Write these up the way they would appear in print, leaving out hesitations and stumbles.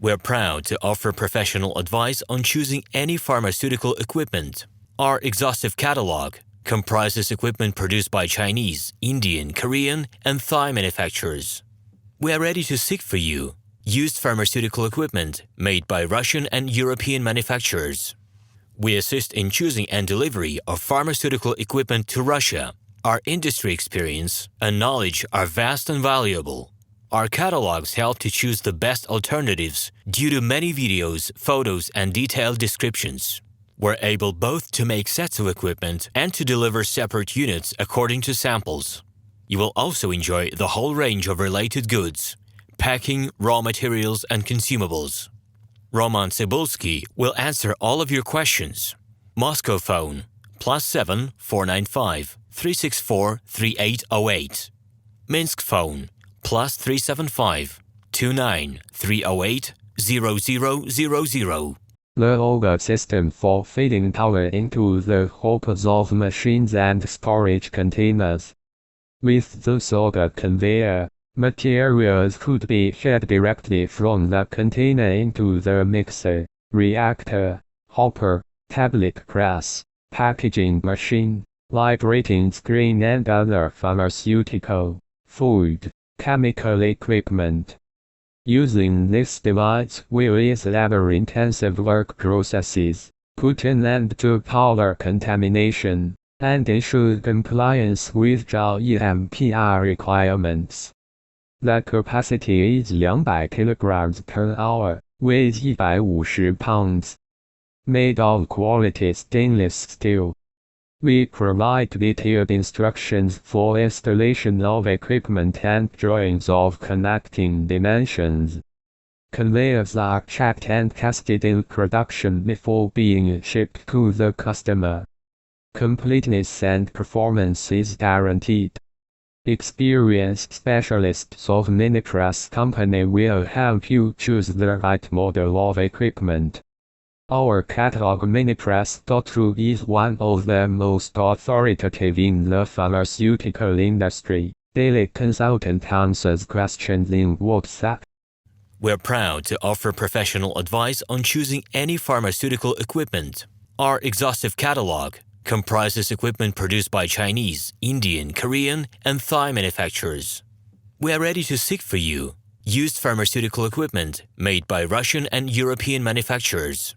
We're proud to offer professional advice on choosing any pharmaceutical equipment. Our exhaustive catalog comprises equipment produced by Chinese, Indian, Korean, and Thai manufacturers. We are ready to seek for you used pharmaceutical equipment made by Russian and European manufacturers. We assist in choosing and delivery of pharmaceutical equipment to Russia. Our industry experience and knowledge are vast and valuable. Our catalogs help to choose the best alternatives due to many videos, photos, and detailed descriptions. We're able both to make sets of equipment and to deliver separate units according to samples. You will also enjoy the whole range of related goods, packing, raw materials, and consumables. RomanTsibulsky will answer all of your questions. Moscow phone +7 495 364 3808. Minsk phone +375 29 308 0000. The older system for feeding power into the hopes of machines and storage containers. With the solder conveyor, materials could be fed directly from the container into the mixer, reactor, hopper, tablet press, packaging machine, vibrating screen and other pharmaceutical, food, chemical equipment. Using this device will ease labor-intensive work processes, put an end to power contamination, and ensure compliance with GMPR requirements. The capacity is 200 kilograms per hour, weighs 150 pounds. Made of quality stainless steel. We provide detailed instructions for installation of equipment and drawings of connecting dimensions. Conveyors are checked and tested in production before being shipped to the customer. Completeness and performance is guaranteed. Experienced specialists of Minipress company will help you choose the right model of equipment. Our catalog Minipress.ru is one of the most authoritative in the pharmaceutical industry. Daily consultant answers questions in WhatsApp. We're proud to offer professional advice on choosing any pharmaceutical equipment. Our exhaustive catalog comprises equipment produced by Chinese, Indian, Korean, and Thai manufacturers. We are ready to seek for you used pharmaceutical equipment made by Russian and European manufacturers.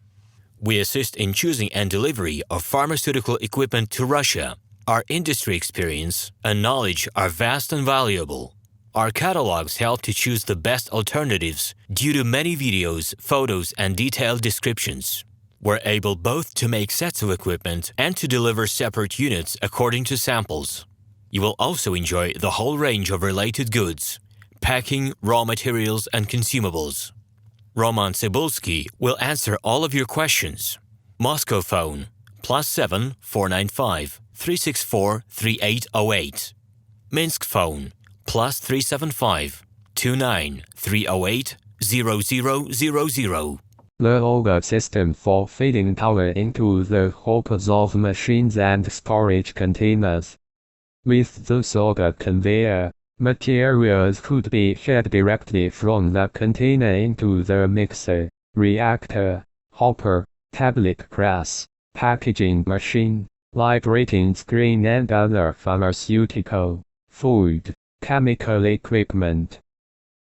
We assist in choosing and delivery of pharmaceutical equipment to Russia. Our industry experience and knowledge are vast and valuable. Our catalogs help to choose the best alternatives due to many videos, photos, and detailed descriptions. We're able both to make sets of equipment and to deliver separate units according to samples. You will also enjoy the whole range of related goods, packing, raw materials, and consumables. RomanTsibulsky will answer all of your questions. Moscow phone +7 495 364 3808. Minsk phone +375 29 308 0000. The older system for feeding power into the hopes of machines and storage containers. With the solder conveyor, materials could be fed directly from the container into the mixer, reactor, hopper, tablet press, packaging machine, vibrating screen and other pharmaceutical, food, chemical equipment.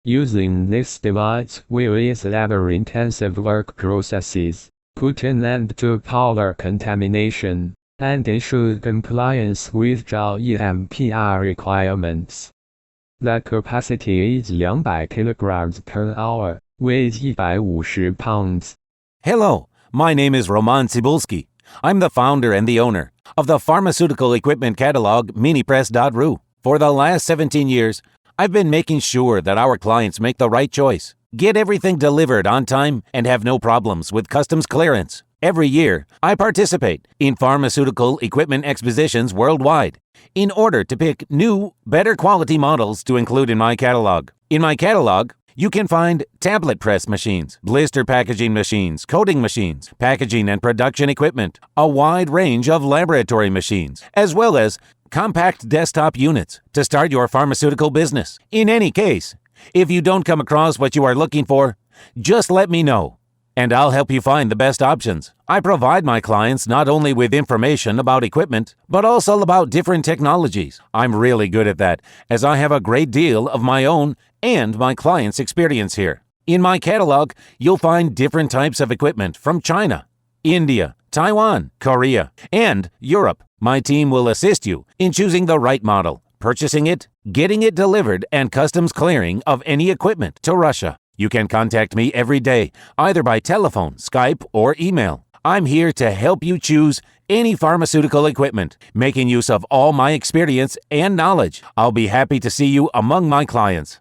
Using this device will ease labor-intensive work processes, put an end to power contamination, and ensure compliance with GMPR requirements. The capacity is 200 kilograms per hour, weighs 150 pounds. Hello, my name is RomanTsibulsky. I'm the founder and the owner of the pharmaceutical equipment catalog Minipress.ru. For the last 17 years, I've been making sure that our clients make the right choice, get everything delivered on time, and have no problems with customs clearance. Every year, I participate in pharmaceutical equipment expositions worldwide in order to pick new, better quality models to include in my catalog. In my catalog, you can find tablet press machines, blister packaging machines, coating machines, packaging and production equipment, a wide range of laboratory machines, as well as compact desktop units to start your pharmaceutical business. In any case, if you don't come across what you are looking for, Just let me know, and I'll help you find the best options. I provide my clients not only with information about equipment, but also about different technologies. I'm really good at that, as I have a great deal of my own and my clients' experience here. In my catalog, you'll find different types of equipment from China, India, Taiwan, Korea, and Europe. My team will assist you in choosing the right model, purchasing it, getting it delivered, and customs clearing of any equipment to Russia. You can contact me every day, either by telephone, Skype, or email. I'm here to help you choose any pharmaceutical equipment, making use of all my experience and knowledge. I'll be happy to see you among my clients.